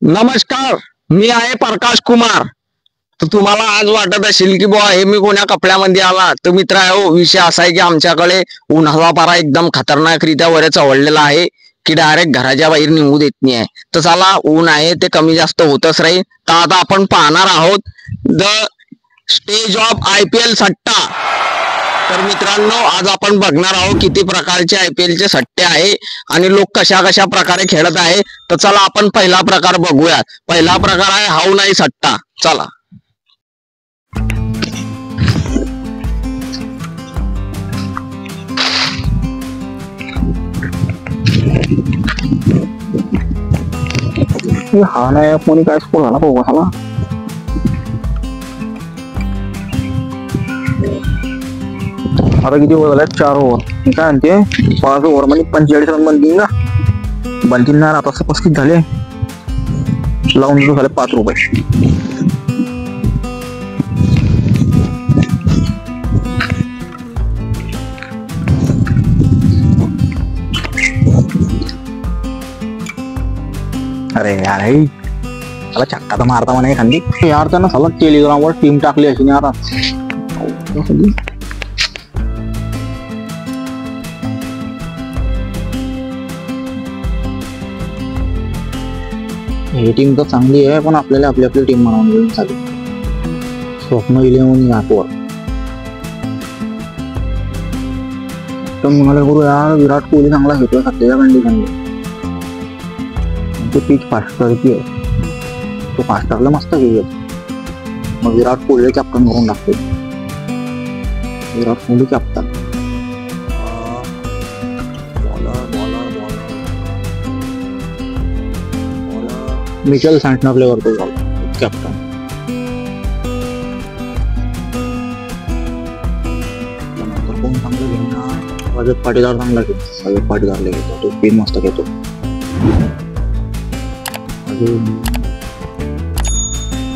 नमस्कार, मी आहे प्रकाश कुमार. तर तुम्हाला आज वाटत असेल की बुवा हे मी कोण्या कपड्यामध्ये आला. तर मित्र आहे, विषय असा आहे की आमच्याकडे उन्हाळा पारा एकदम खतरनाकरित्या वर चवळलेला आहे की डायरेक्ट घराच्या बाहेर निघू देत नाही आहे. तर चला, ऊन आहे ते कमी जास्त होतच राहील. तर आता आपण पाहणार आहोत द स्टेज ऑफ IPL सट्टा. तर मित्रांनो, आज आपण बघणार आहोत किती प्रकारचे IPL चे सट्टे आहे आणि लोक कशा कशा प्रकारे खेळत आहे. तर चला आपण पहिला प्रकार बघूया. पहिला प्रकार आहे हाऊ नाही सट्टा. चला, हा नाही कोणी काय स्कोर झाला बघू कसाला. आता किती ओव्हर झाल्यात? 4 ओव्हर. काय म्हणते 5 ओव्हर मध्ये 45 रन बनतील ना? बनतील ना? आता 35 झाले. लावून दिलो झाले 5 रुपये. अरे यार त्याला चक्का तर मारता म्हणा एखादी यार. त्यांना सलग टेलिग्रामवर टीम टाकली अशी नाही आता. ही टीम तर चांगली आहे पण आपल्याला आपली आपली टीम बनवून चालू. स्वप्न 11 यावर तर म्हणाले करू यार. विराट कोहली चांगला घेतोय सध्याच्या कंडिशनला. पिच फास्टरची आहे. तो फास्टरला मस्त घेऊया. मग विराट कोहली कॅप्टन करून टाकतो. विराट कोहली कॅप्टन. मिचेल सँटनरला करतो कॅप्टन. कोण चांगलं घेणार? रजत पाटीदार चांगला घेतो. रजत पाटीदारला घेतो. तो स्पिन मस्त घेतो.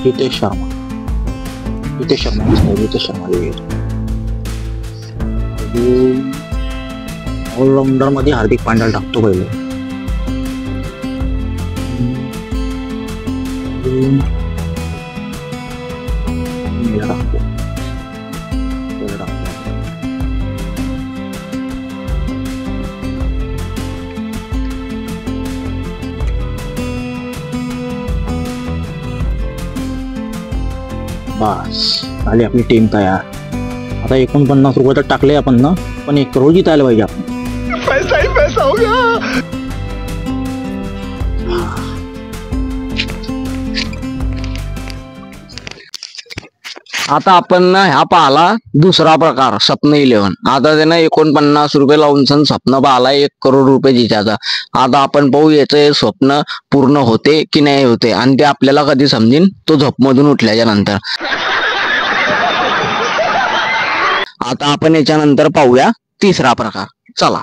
हितेश शर्मा. हितेश शर्मा ऑलराऊंडर मध्ये हार्दिक पांड्याला टाकतो पहिले. बस झाली आपली टीम तयार. आता 49 रुपये तर टाकले आपण ना, पण 1 करोड जितायला पाहिजे आपण. पैसा ही पैसा हो गया. आता आपण ना ह्या पाहला दुसरा प्रकार स्वप्न 11. आता त्यानं 49 रुपये लावून स्वप्न पाहला 1 करोड रुपये जिंकायचा. आता आपण पाहू याचं स्वप्न पूर्ण होते की नाही होते आणि ते आपल्याला कधी समजेन, तो झोपमधून उठल्याच्या नंतर. आता आपण याच्यानंतर पाहूया तिसरा प्रकार. चला.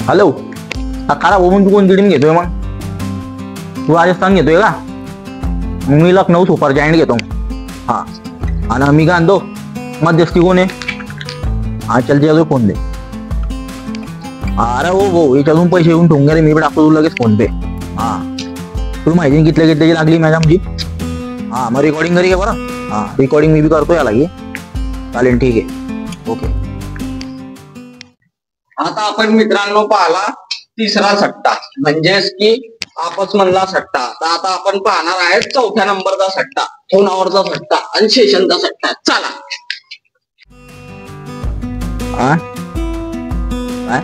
हॅलो, काळा ओमन तू कोणती टीम घेतोय? मग तू राजस्थान घेतोय का? मी लखनौ सुपर जायंट घेतो. हा, आणि मी काय आणतो मध्यस्थी कोण आहे? हा चल त्याला फोन दे. अरे हो याच्यातून पैसे येऊन ठेवून गेले. मी पण टाकतो तुला लगेच फोन पे. हा, तुला माहिती किती लागली मॅडम जी? हा, मग रेकॉर्डिंग करी का बरं? हा, रेकॉर्डिंग मी बी करतो याला की. चालेल, ठीक आहे, ओके. आता आपण मित्रांनो पाहला तिसरा सट्टा, म्हणजेच की आपस मधला सट्टा. तर आता आपण पाहणार आहे 4थ्या नंबरचा सट्टा, फोनावरचा सट्टा आणि सेशनचा सट्टा. चला. काय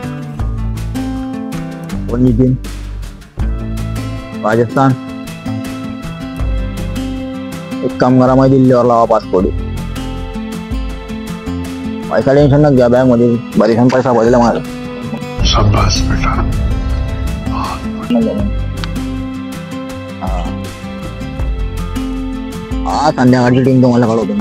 कोणी टीम? राजस्थान. एक काम करा, माहिती दिल्लीवर लावा पासपोर्ट. पैसा टेन्शन न घ्या, बँक मध्ये बरेच पैसा भरलेला माझा. शाबाश बेटा. हा, संध्याकाळची टीम तुम्हाला कळवतो.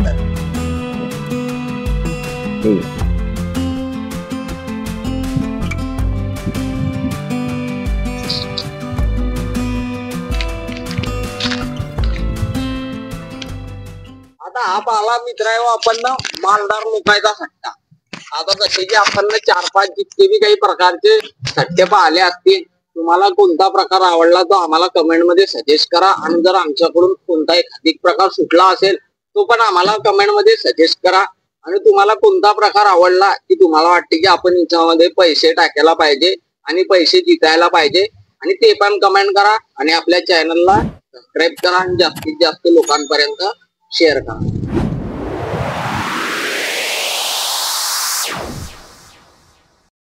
आता हा पाहला मित्र आहे आपण ना मालदार लोकांचा सट्टा. आता जसे की आपण 4-5 जितके बी काही प्रकारचे सट्टे पाहिले असतील तुम्हाला कोणता प्रकार आवडला तो आम्हाला कमेंट मध्ये सजेस्ट करा आणि जर आमच्याकडून कोणता एखादी प्रकार सुटला असेल तो पण आम्हाला कमेंट मध्ये सजेस्ट करा. आणि तुम्हाला कोणता प्रकार आवडला की तुम्हाला वाटते की आपण याच्यामध्ये पैसे टाकायला पाहिजे आणि पैसे जिंकायला पाहिजे आणि ते पण कमेंट करा आणि आपल्या चॅनलला सबस्क्राईब करा आणि जास्तीत जास्त लोकांपर्यंत शेअर करा.